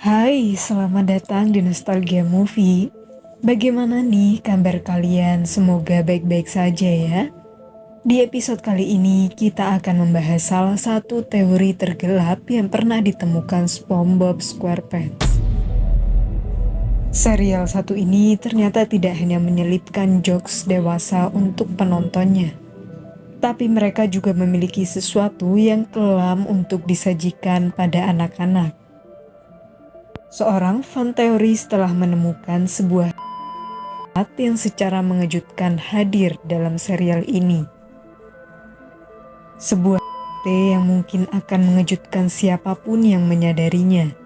Hai, selamat datang di Nostalgia Movie. Bagaimana nih kabar kalian? Semoga baik-baik saja ya. Di episode kali ini kita akan membahas salah satu teori tergelap yang pernah ditemukan SpongeBob SquarePants. Serial satu ini ternyata tidak hanya menyelipkan jokes dewasa untuk penontonnya, tapi mereka juga memiliki sesuatu yang kelam untuk disajikan pada anak-anak. Seorang fan teori setelah menemukan sebuah yang secara mengejutkan hadir dalam serial ini. Sebuah yang mungkin akan mengejutkan siapapun yang menyadarinya.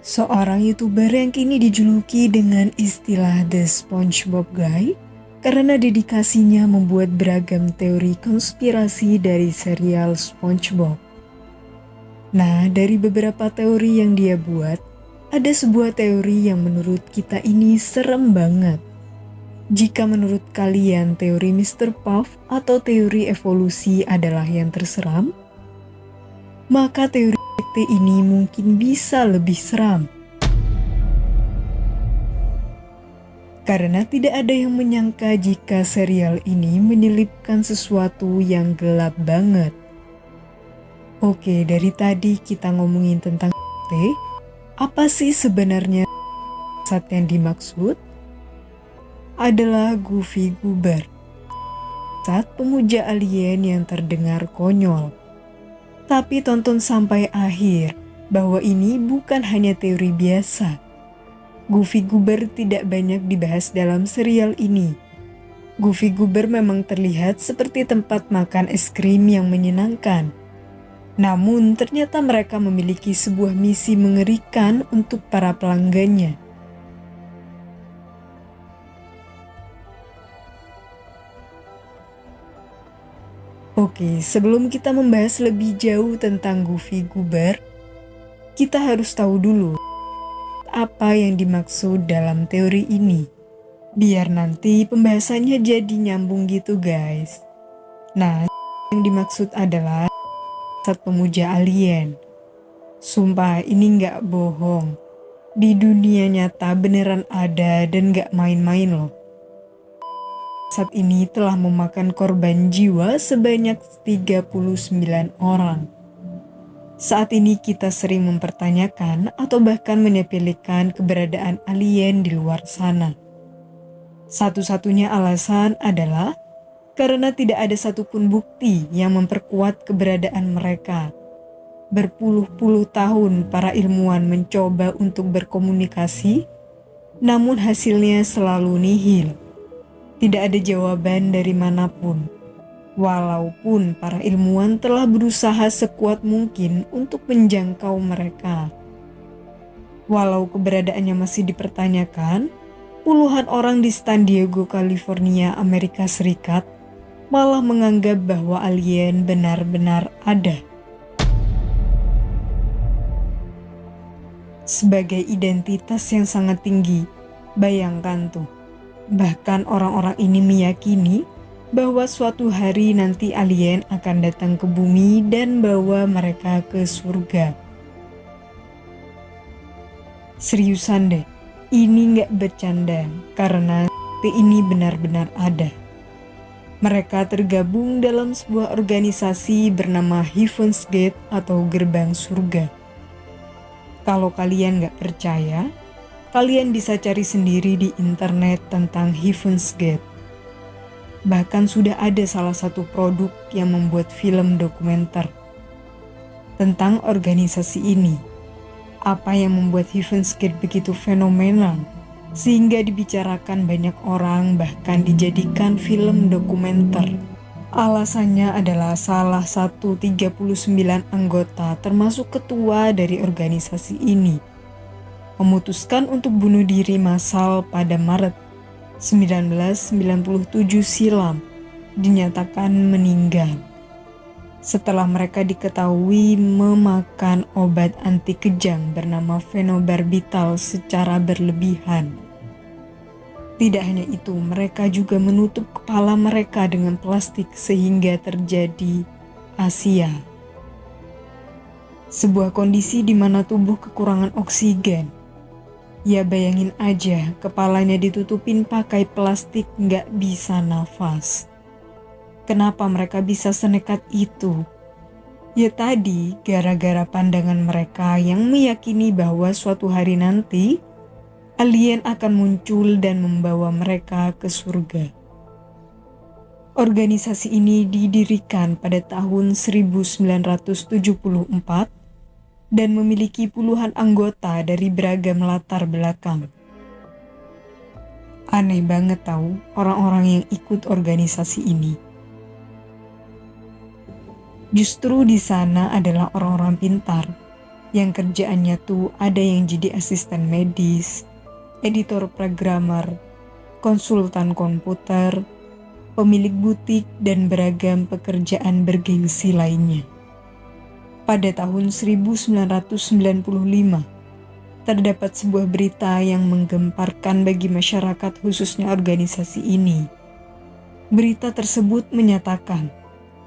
Seorang YouTuber yang kini dijuluki dengan istilah The SpongeBob Guy karena dedikasinya membuat beragam teori konspirasi dari serial SpongeBob. Nah, dari beberapa teori yang dia buat, ada sebuah teori yang menurut kita ini serem banget. Jika menurut kalian teori Mr. Puff atau teori evolusi adalah yang terseram, maka teori ini mungkin bisa lebih seram. Karena tidak ada yang menyangka jika serial ini menyelipkan sesuatu yang gelap banget. Oke, dari tadi kita ngomongin tentang apa sih sebenarnya yang dimaksud? Adalah Goofy Goober, saat pemuja alien yang terdengar konyol. Tapi tonton sampai akhir bahwa ini bukan hanya teori biasa. Goofy Goober tidak banyak dibahas dalam serial ini. Goofy Goober memang terlihat seperti tempat makan es krim yang menyenangkan. Namun ternyata mereka memiliki sebuah misi mengerikan untuk para pelanggannya. Oke, sebelum kita membahas lebih jauh tentang Goofy Goober, kita harus tahu dulu apa yang dimaksud dalam teori ini. Biar nanti pembahasannya jadi nyambung gitu guys. Nah, yang dimaksud adalah saat pemuja alien. Sumpah ini nggak bohong. Di dunia nyata beneran ada dan nggak main-main loh. Saat ini telah memakan korban jiwa sebanyak 39 orang. Saat ini kita sering mempertanyakan atau bahkan menyepelekan keberadaan alien di luar sana. Satu-satunya alasan adalah karena tidak ada satupun bukti yang memperkuat keberadaan mereka. Berpuluh-puluh tahun para ilmuwan mencoba untuk berkomunikasi, namun hasilnya selalu nihil. Tidak ada jawaban dari manapun. Walaupun para ilmuwan telah berusaha sekuat mungkin untuk menjangkau mereka. Walau keberadaannya masih dipertanyakan, puluhan orang di San Diego, California, Amerika Serikat malah menganggap bahwa alien benar-benar ada. Sebagai identitas yang sangat tinggi, bayangkan tuh. Bahkan orang-orang ini meyakini bahwa suatu hari nanti alien akan datang ke bumi dan bawa mereka ke surga. Seriusan deh, ini nggak bercanda karena ini benar-benar ada. Mereka tergabung dalam sebuah organisasi bernama Heaven's Gate atau Gerbang Surga. Kalau kalian nggak percaya, kalian bisa cari sendiri di internet tentang Heaven's Gate. Bahkan sudah ada salah satu produk yang membuat film dokumenter tentang organisasi ini. Apa yang membuat Heaven's Gate begitu fenomenal sehingga dibicarakan banyak orang, bahkan dijadikan film dokumenter. Alasannya adalah salah satu 39 anggota termasuk ketua dari organisasi ini memutuskan untuk bunuh diri massal pada Maret 1997 silam, dinyatakan meninggal. Setelah mereka diketahui memakan obat anti kejang bernama fenobarbital secara berlebihan. Tidak hanya itu, mereka juga menutup kepala mereka dengan plastik sehingga terjadi asia. Sebuah kondisi di mana tubuh kekurangan oksigen. Ya bayangin aja, kepalanya ditutupin pakai plastik, nggak bisa nafas. Kenapa mereka bisa senekat itu? Ya tadi, gara-gara pandangan mereka yang meyakini bahwa suatu hari nanti, alien akan muncul dan membawa mereka ke surga. Organisasi ini didirikan pada tahun 1974 dan memiliki puluhan anggota dari beragam latar belakang. Aneh banget tahu orang-orang yang ikut organisasi ini. Justru di sana adalah orang-orang pintar yang kerjaannya tuh ada yang jadi asisten medis, editor programmer, konsultan komputer, pemilik butik, dan beragam pekerjaan bergengsi lainnya. Pada tahun 1995, terdapat sebuah berita yang menggemparkan bagi masyarakat khususnya organisasi ini. Berita tersebut menyatakan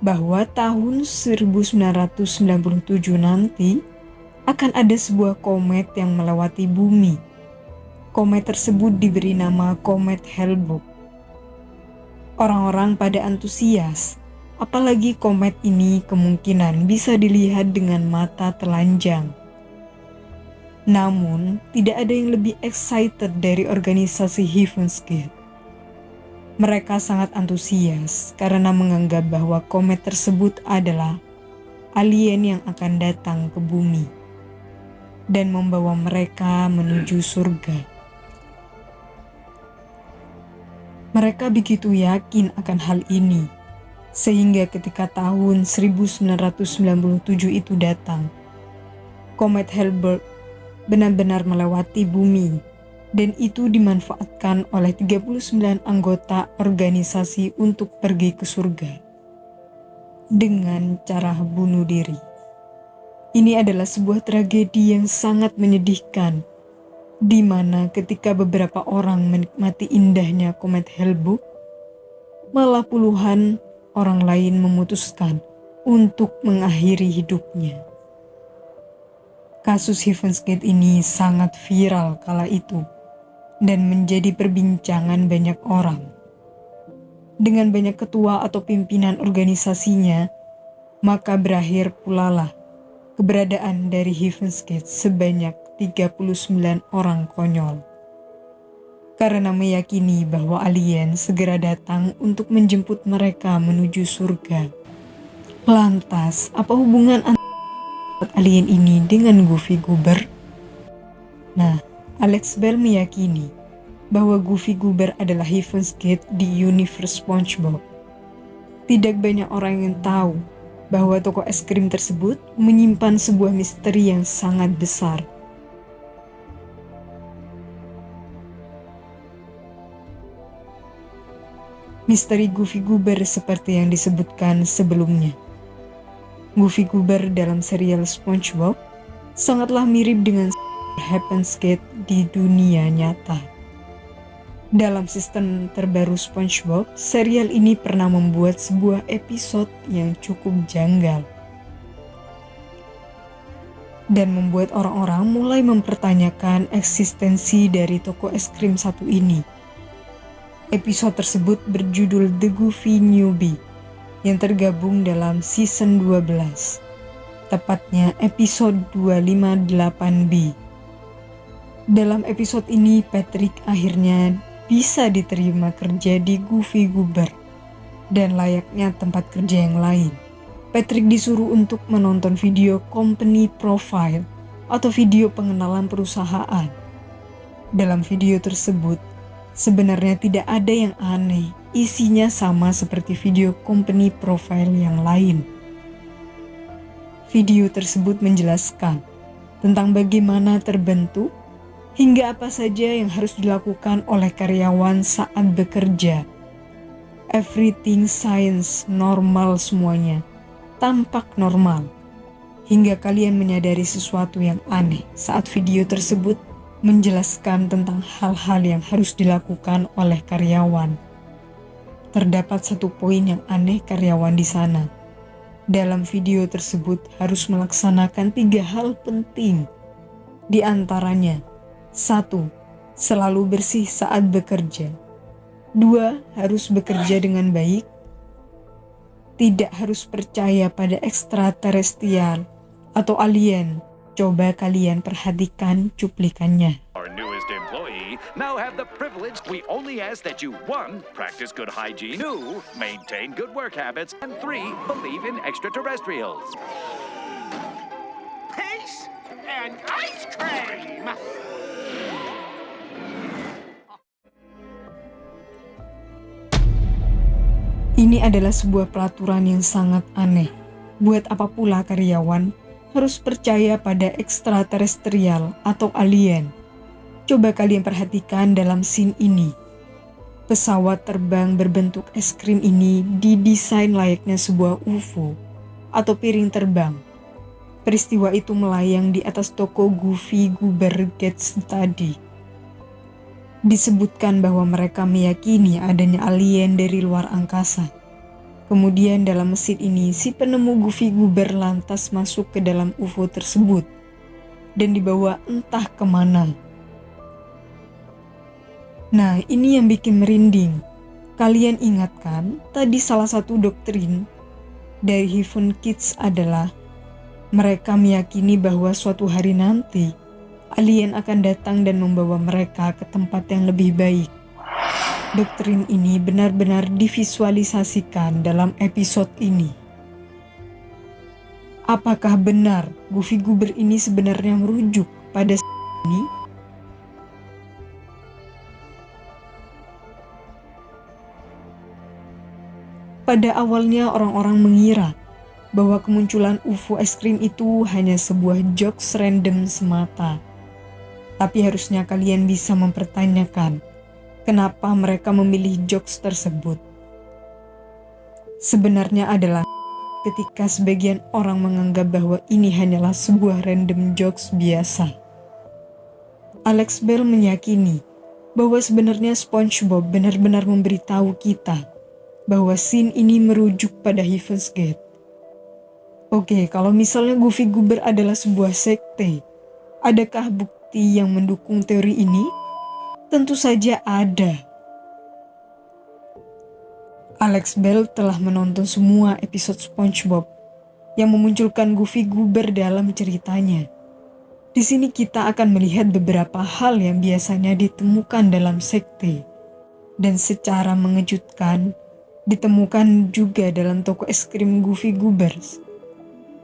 bahwa tahun 1997 nanti akan ada sebuah komet yang melewati bumi. Komet tersebut diberi nama Komet Hale-Bopp. Orang-orang pada antusias, apalagi komet ini kemungkinan bisa dilihat dengan mata telanjang. Namun, tidak ada yang lebih excited dari organisasi Heaven's Gate. Mereka sangat antusias karena menganggap bahwa komet tersebut adalah alien yang akan datang ke bumi dan membawa mereka menuju surga. Mereka begitu yakin akan hal ini, sehingga ketika tahun 1997 itu datang, Komet Hale-Bopp benar-benar melewati bumi, dan itu dimanfaatkan oleh 39 anggota organisasi untuk pergi ke surga dengan cara bunuh diri. Ini adalah sebuah tragedi yang sangat menyedihkan, di mana ketika beberapa orang menikmati indahnya Komet Hale-Bopp, malah puluhan orang lain memutuskan untuk mengakhiri hidupnya. Kasus Heaven's Gate ini sangat viral kala itu dan menjadi perbincangan banyak orang. Dengan banyak ketua atau pimpinan organisasinya, maka berakhir pula lah keberadaan dari Heaven's Gate sebanyak 39 orang konyol. Karena meyakini bahwa alien segera datang untuk menjemput mereka menuju surga. Lantas, apa hubungan alien ini dengan Goofy Goober? Nah, Alex Bell meyakini bahwa Goofy Goober adalah Heaven's Gate di universe SpongeBob. Tidak banyak orang yang tahu bahwa toko es krim tersebut menyimpan sebuah misteri yang sangat besar. Misteri Goofy Goober seperti yang disebutkan sebelumnya. Goofy Goober dalam serial SpongeBob sangatlah mirip dengan Heaven's Gate di dunia nyata. Dalam sistem terbaru SpongeBob, serial ini pernah membuat sebuah episode yang cukup janggal dan membuat orang-orang mulai mempertanyakan eksistensi dari toko es krim satu ini. Episode tersebut berjudul The Goofy Newbie yang tergabung dalam season 12, tepatnya episode 258B. Dalam episode ini, Patrick akhirnya bisa diterima kerja di Goofy Goober dan layaknya tempat kerja yang lain. Patrick disuruh untuk menonton video company profile atau video pengenalan perusahaan. Dalam video tersebut, sebenarnya tidak ada yang aneh, isinya sama seperti video company profile yang lain. Video tersebut menjelaskan tentang bagaimana terbentuk hingga apa saja yang harus dilakukan oleh karyawan saat bekerja. Everything science, normal semuanya, tampak normal. Hingga kalian menyadari sesuatu yang aneh saat video tersebut menjelaskan tentang hal-hal yang harus dilakukan oleh karyawan. Terdapat satu poin yang aneh karyawan di sana. Dalam video tersebut harus melaksanakan 3 hal penting. Di antaranya, 1. Selalu bersih saat bekerja. 2. Harus bekerja dengan baik. Tidak harus percaya pada ekstraterestrial atau alien. Coba kalian perhatikan cuplikannya. Our newest employee now have the privilege. We only ask that you 1. Practice good hygiene, 2. Maintain good work habits, and 3. Believe in extraterrestrials. Peace and ice cream! Ini adalah sebuah peraturan yang sangat aneh. Buat apa pula karyawan harus percaya pada ekstraterestrial atau alien? Coba kalian perhatikan dalam scene ini. Pesawat terbang berbentuk es krim ini didesain layaknya sebuah UFO atau piring terbang. Peristiwa itu melayang di atas toko Goofy Goober Gates tadi. Disebutkan bahwa mereka meyakini adanya alien dari luar angkasa. Kemudian dalam mesin ini, si penemu Goofy Goober lantas masuk ke dalam UFO tersebut dan dibawa entah kemana. Nah, ini yang bikin merinding. Kalian ingat kan, tadi salah satu doktrin dari Heaven Kids adalah mereka meyakini bahwa suatu hari nanti alien akan datang dan membawa mereka ke tempat yang lebih baik. Doktrin ini benar-benar divisualisasikan dalam episode ini. Apakah benar Goofy Goober ini sebenarnya merujuk pada ini? Pada awalnya orang-orang mengira bahwa kemunculan UFO es krim itu hanya sebuah jokes random semata. Tapi harusnya kalian bisa mempertanyakan kenapa mereka memilih jokes tersebut. Sebenarnya adalah ketika sebagian orang menganggap bahwa ini hanyalah sebuah random jokes biasa. Alex Bell meyakini bahwa sebenarnya SpongeBob benar-benar memberitahu kita bahwa scene ini merujuk pada Heaven's Gate. Oke, kalau misalnya Goofy Goober adalah sebuah sekte, adakah bukti yang mendukung teori ini? Tentu saja ada. Alex Bell telah menonton semua episode SpongeBob yang memunculkan Goofy Goober dalam ceritanya. Di sini kita akan melihat beberapa hal yang biasanya ditemukan dalam sekte dan secara mengejutkan ditemukan juga dalam toko es krim Goofy Goobers.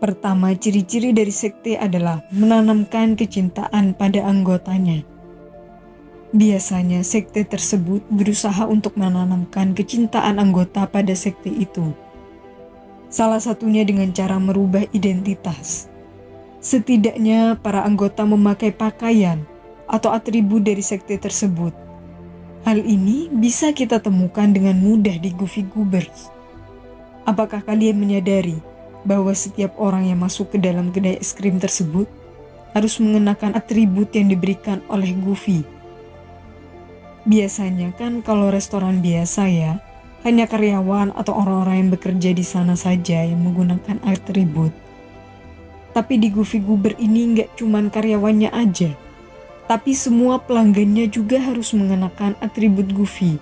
Pertama, ciri-ciri dari sekte adalah menanamkan kecintaan pada anggotanya. Biasanya sekte tersebut berusaha untuk menanamkan kecintaan anggota pada sekte itu. Salah satunya dengan cara merubah identitas. Setidaknya para anggota memakai pakaian atau atribut dari sekte tersebut. Hal ini bisa kita temukan dengan mudah di Goofy Goobers. Apakah kalian menyadari bahwa setiap orang yang masuk ke dalam kedai es krim tersebut harus mengenakan atribut yang diberikan oleh Goofy? Biasanya kan kalau restoran biasa ya, hanya karyawan atau orang-orang yang bekerja di sana saja yang menggunakan atribut. Tapi di Goofy Goober ini nggak cuman karyawannya aja, tapi semua pelanggannya juga harus mengenakan atribut Goofy.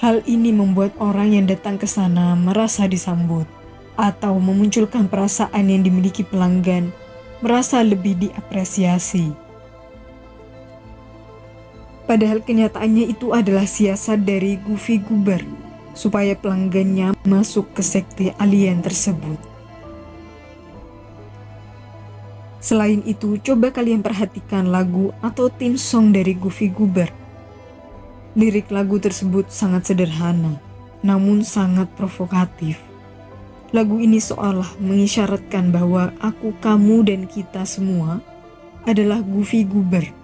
Hal ini membuat orang yang datang ke sana merasa disambut, atau memunculkan perasaan yang dimiliki pelanggan merasa lebih diapresiasi. Padahal kenyataannya itu adalah siasat dari Goofy Goober supaya pelanggannya masuk ke sekte alien tersebut. Selain itu, coba kalian perhatikan lagu atau theme song dari Goofy Goober. Lirik lagu tersebut sangat sederhana, namun sangat provokatif. Lagu ini seolah mengisyaratkan bahwa aku, kamu, dan kita semua adalah Goofy Goober.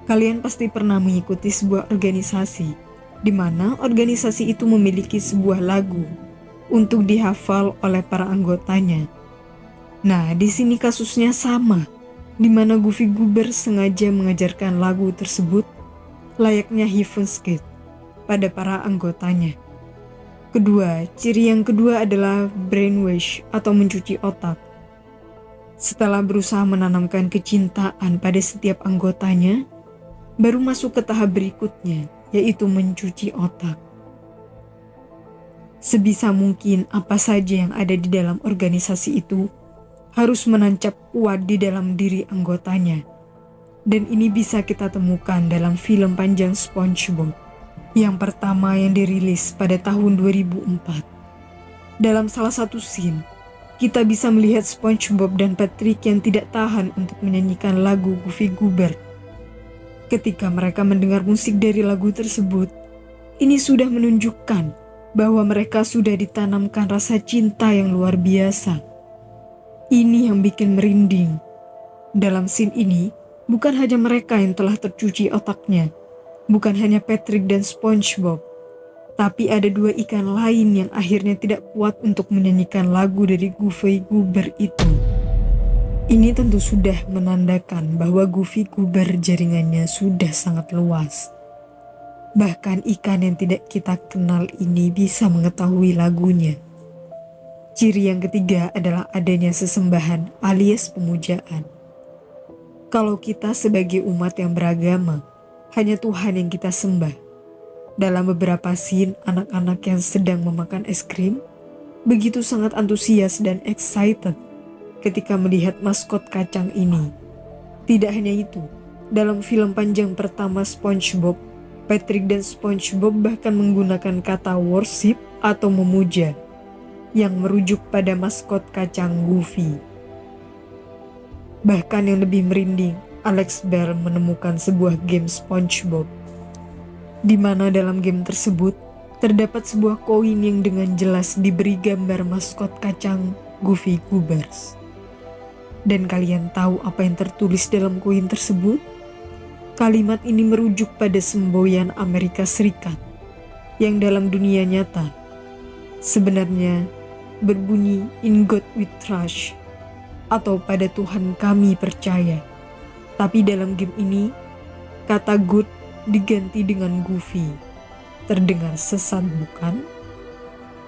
Kalian pasti pernah mengikuti sebuah organisasi, di mana organisasi itu memiliki sebuah lagu untuk dihafal oleh para anggotanya. Nah, di sini kasusnya sama. di mana Goofy Goober sengaja mengajarkan lagu tersebut layaknya Heaven's Gate pada para anggotanya. Kedua, ciri yang kedua adalah brainwash atau mencuci otak. Setelah berusaha menanamkan kecintaan pada setiap anggotanya, baru masuk ke tahap berikutnya, yaitu mencuci otak. Sebisa mungkin apa saja yang ada di dalam organisasi itu harus menancap kuat di dalam diri anggotanya. Dan ini bisa kita temukan dalam film panjang SpongeBob yang pertama yang dirilis pada tahun 2004. Dalam salah satu scene, kita bisa melihat SpongeBob dan Patrick yang tidak tahan untuk menyanyikan lagu Goofy Goober. Ketika mereka mendengar musik dari lagu tersebut, ini sudah menunjukkan bahwa mereka sudah ditanamkan rasa cinta yang luar biasa. Ini yang bikin merinding. Dalam scene ini, bukan hanya mereka yang telah tercuci otaknya, bukan hanya Patrick dan SpongeBob, tapi ada dua ikan lain yang akhirnya tidak kuat untuk menyanyikan lagu dari Goofy Goober itu. Ini tentu sudah menandakan bahwa Goofy Goober jaringannya sudah sangat luas. Bahkan ikan yang tidak kita kenal ini bisa mengetahui lagunya. Ciri yang ketiga adalah adanya sesembahan alias pemujaan. Kalau kita sebagai umat yang beragama, hanya Tuhan yang kita sembah. Dalam beberapa scene, anak-anak yang sedang memakan es krim begitu sangat antusias dan excited ketika melihat maskot kacang ini. Tidak hanya itu, dalam film panjang pertama SpongeBob, Patrick dan SpongeBob bahkan menggunakan kata worship atau memuja yang merujuk pada maskot kacang Goofy. Bahkan yang lebih merinding, Alex Bell menemukan sebuah game SpongeBob, di mana dalam game tersebut terdapat sebuah koin yang dengan jelas diberi gambar maskot kacang Goofy Goobers. Dan kalian tahu apa yang tertulis dalam koin tersebut? Kalimat ini merujuk pada semboyan Amerika Serikat yang dalam dunia nyata sebenarnya berbunyi "In God We Trust" atau pada Tuhan kami percaya. Tapi dalam game ini, kata good diganti dengan Goofy. Terdengar sesat bukan?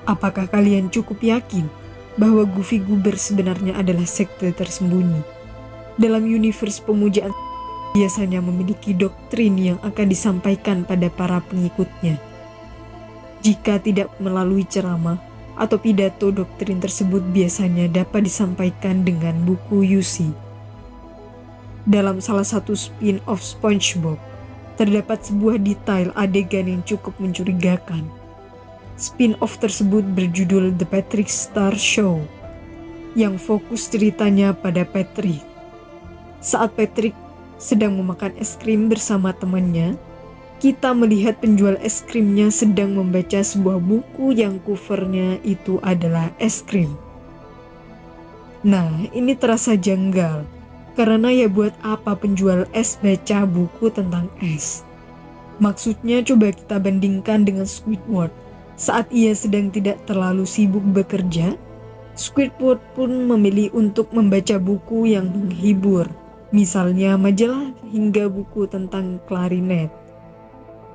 Apakah kalian cukup yakin bahwa Goofy Goober sebenarnya adalah sekte tersembunyi? Dalam universe pemujaan biasanya memiliki doktrin yang akan disampaikan pada para pengikutnya. Jika tidak melalui ceramah atau pidato, doktrin tersebut biasanya dapat disampaikan dengan buku UC. Dalam salah satu spin-off SpongeBob, terdapat sebuah detail adegan yang cukup mencurigakan. Spin-off tersebut berjudul The Patrick Star Show, yang fokus ceritanya pada Patrick. Saat Patrick sedang memakan es krim bersama temannya, kita melihat penjual es krimnya sedang membaca sebuah buku yang covernya itu adalah es krim. Nah, ini terasa janggal. Karena ya buat apa penjual es baca buku tentang es? Maksudnya coba kita bandingkan dengan Squidward. Saat ia sedang tidak terlalu sibuk bekerja, Squidward pun memilih untuk membaca buku yang menghibur. Misalnya majalah hingga buku tentang klarinet.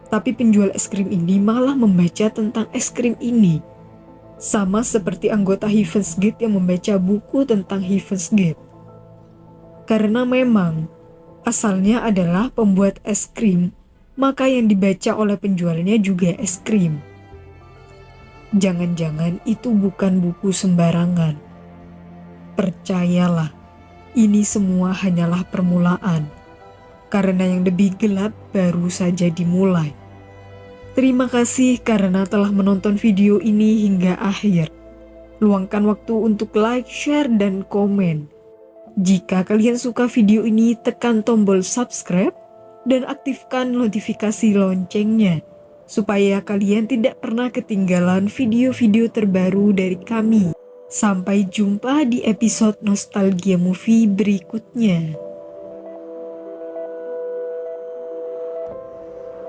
Tapi penjual es krim ini malah membaca tentang es krim ini. Sama seperti anggota Heaven's Gate yang membaca buku tentang Heaven's Gate. Karena memang asalnya adalah pembuat es krim, maka yang dibaca oleh penjualnya juga es krim. Jangan-jangan itu bukan buku sembarangan. Percayalah, ini semua hanyalah permulaan. Karena yang lebih gelap baru saja dimulai. Terima kasih karena telah menonton video ini hingga akhir. Luangkan waktu untuk like, share, dan komen. Jika kalian suka video ini, tekan tombol subscribe dan aktifkan notifikasi loncengnya supaya kalian tidak pernah ketinggalan video-video terbaru dari kami. Sampai jumpa di episode Nostalgia Movie berikutnya.